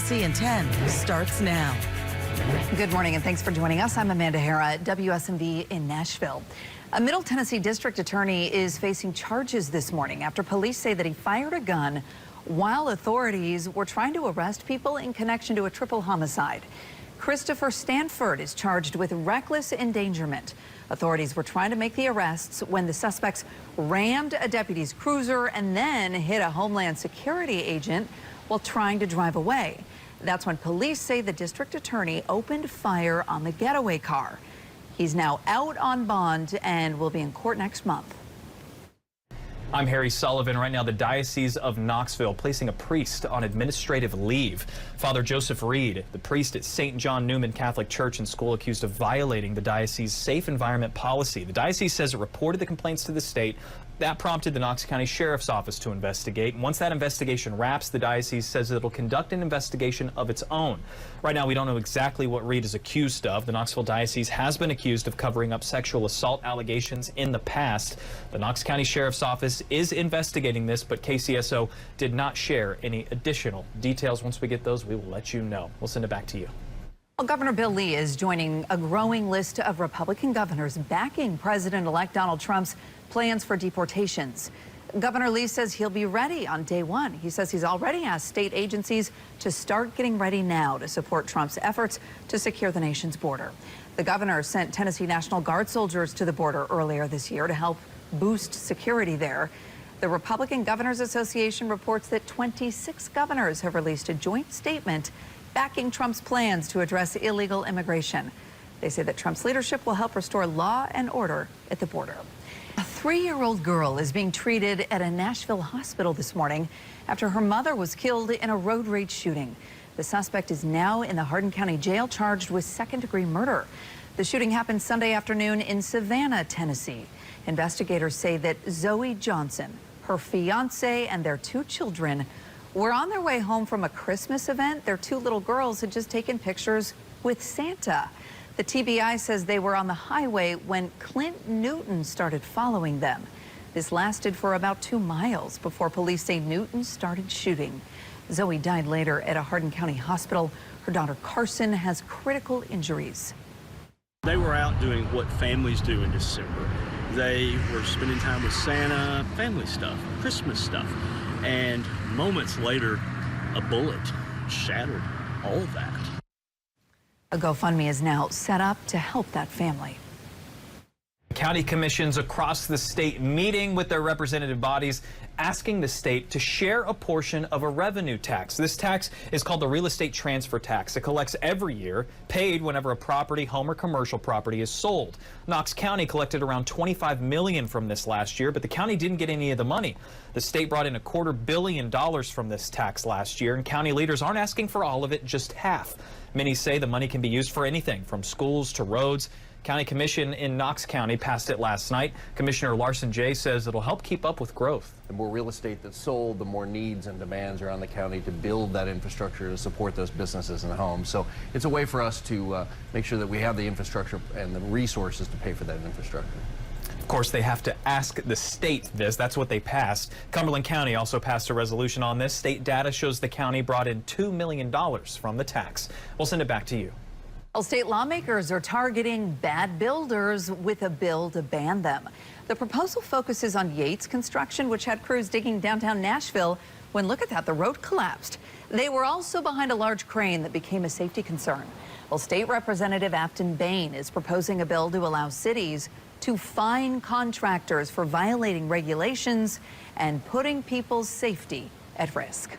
Tennessee in 10 starts now. Good morning and thanks for joining us. I'm Amanda Hara at WSMV in Nashville. A Middle Tennessee district attorney is facing charges this morning after police say that he fired a gun while authorities were trying to arrest people in connection to a triple homicide. Christopher Stanford is charged with reckless endangerment. Authorities were trying to make the arrests when the suspects rammed a deputy's cruiser and then hit a Homeland Security agent while trying to drive away. That's when police say the district attorney opened fire on the getaway car. He's now out on bond and will be in court next month. I'm Harry Sullivan. Right now, the Diocese of Knoxville placing a priest on administrative leave. Father Joseph Reed, the priest at St. John Newman Catholic Church and School, accused of violating the diocese's safe environment policy. The diocese says it reported the complaints to the state. That prompted the Knox County Sheriff's Office to investigate. Once that investigation wraps, the diocese says it'll conduct an investigation of its own. Right now, we don't know exactly what Reed is accused of. The Knoxville Diocese has been accused of covering up sexual assault allegations in the past. The Knox County Sheriff's Office is investigating this, but KCSO did not share any additional details. Once we get those, we will let you know. We'll send it back to you. Well, Governor Bill Lee is joining a growing list of Republican governors backing President-elect Donald Trump's plans for deportations. Governor Lee says he'll be ready on day one. He says he's already asked state agencies to start getting ready now to support Trump's efforts to secure the nation's border. The governor sent Tennessee National Guard soldiers to the border earlier this year to help boost security there. The Republican Governors Association reports that 26 governors have released a joint statement backing Trump's plans to address illegal immigration. They say that Trump's leadership will help restore law and order at the border. A 3-year-old girl is being treated at a Nashville hospital this morning after her mother was killed in a road rage shooting. The suspect is now in the Hardin County Jail charged with second-degree murder. The shooting happened Sunday afternoon in Savannah, Tennessee. Investigators say that Zoe Johnson, her fiance, and their 2 children were on their way home from a Christmas event. Their 2 little girls had just taken pictures with Santa. The TBI says they were on the highway when Clint Newton started following them. This lasted for about 2 miles before police say Newton started shooting. Zoe died later at a Hardin County hospital. Her daughter Carson has critical injuries. They were out doing what families do in December. They were spending time with Santa, family stuff, Christmas stuff. And moments later, a bullet shattered all of that. A GoFundMe is now set up to help that family. County commissions across the state meeting with their representative bodies, asking the state to share a portion of a revenue tax. This tax is called the real estate transfer tax. It collects every year, paid whenever a property, home or commercial property is sold. Knox County collected around $25 million from this last year, but the county didn't get any of the money. The state brought in $250 million from this tax last year, and county leaders aren't asking for all of it, just half. Many say the money can be used for anything from schools to roads. County Commission in Knox County passed it last night. Commissioner Larson J. says it'll help keep up with growth. The more real estate that's sold, the more needs and demands around the county to build that infrastructure to support those businesses and homes. So it's a way for us to make sure that we have the infrastructure and the resources to pay for that infrastructure. Of course, they have to ask the state this. That's what they passed. Cumberland County also passed a resolution on this. State data shows the county brought in $2 million from the tax. We'll send it back to you. Well, state lawmakers are targeting bad builders with a bill to ban them. The proposal focuses on Yates Construction, which had crews digging downtown Nashville when, look at that, the road collapsed. They were also behind a large crane that became a safety concern. Well, State Representative Afton Bain is proposing a bill to allow cities to fine contractors for violating regulations and putting people's safety at risk.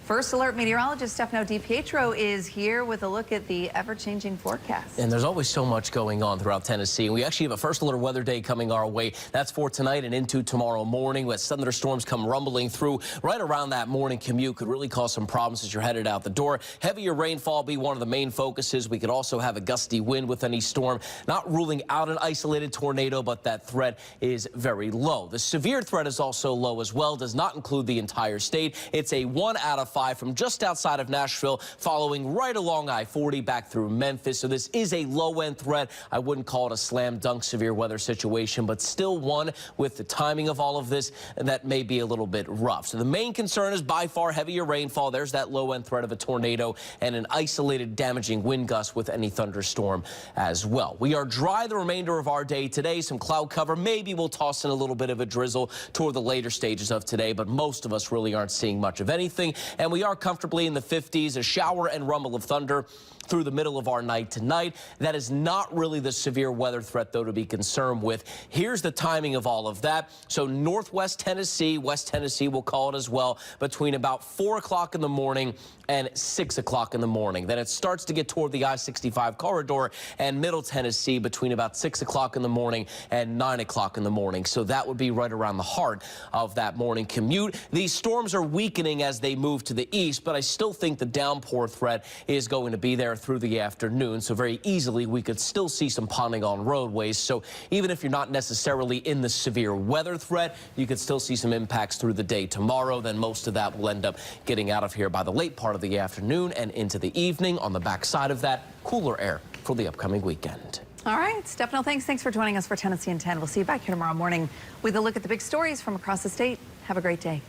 First Alert meteorologist Stefano DiPietro is here with a look at the ever-changing forecast. And there's always so much going on throughout Tennessee. We actually have a First Alert weather day coming our way. That's for tonight and into tomorrow morning. As thunderstorms come rumbling through right around that morning commute, could really cause some problems as you're headed out the door. Heavier rainfall be one of the main focuses. We could also have a gusty wind with any storm. Not ruling out an isolated tornado, but that threat is very low. The severe threat is also low as well. Does not include the entire state. It's a 1 out of 5 from just outside of Nashville, following right along I-40 back through Memphis. So this is a low-end threat. I wouldn't call it a slam dunk severe weather situation, but still one with the timing of all of this that may be a little bit rough. So the main concern is by far heavier rainfall. There's that low-end threat of a tornado and an isolated damaging wind gust with any thunderstorm as well. We are dry the remainder of our day today. Some cloud cover. Maybe we'll toss in a little bit of a drizzle toward the later stages of today, but most of us really aren't seeing much of anything. And we are comfortably in the 50s, a shower and rumble of thunder through the middle of our night tonight. That is not really the severe weather threat, though, to be concerned with. Here's the timing of all of that. So northwest Tennessee, West Tennessee, we'll call it as well, between about 4 o'clock in the morning and 6 o'clock in the morning. Then it starts to get toward the I-65 corridor and Middle Tennessee between about 6 o'clock in the morning and 9 o'clock in the morning. So that would be right around the heart of that morning commute. These storms are weakening as they move to the east, but I still think the downpour threat is going to be there through the afternoon. So very easily we could still see some ponding on roadways. So even if you're not necessarily in the severe weather threat, you could still see some impacts through the day tomorrow. Then most of that will end up getting out of here by the late part of the afternoon and into the evening. On the backside of that, cooler air for the upcoming weekend. All right, Stefano, thanks for joining us for Tennessee in 10. We'll see you back here tomorrow morning with a look at the big stories from across the state. Have a great day.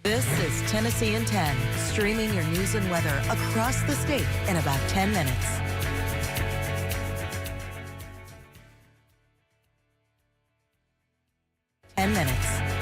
This is Tennessee in 10, streaming your news and weather across the state in about 10 minutes. 10 minutes.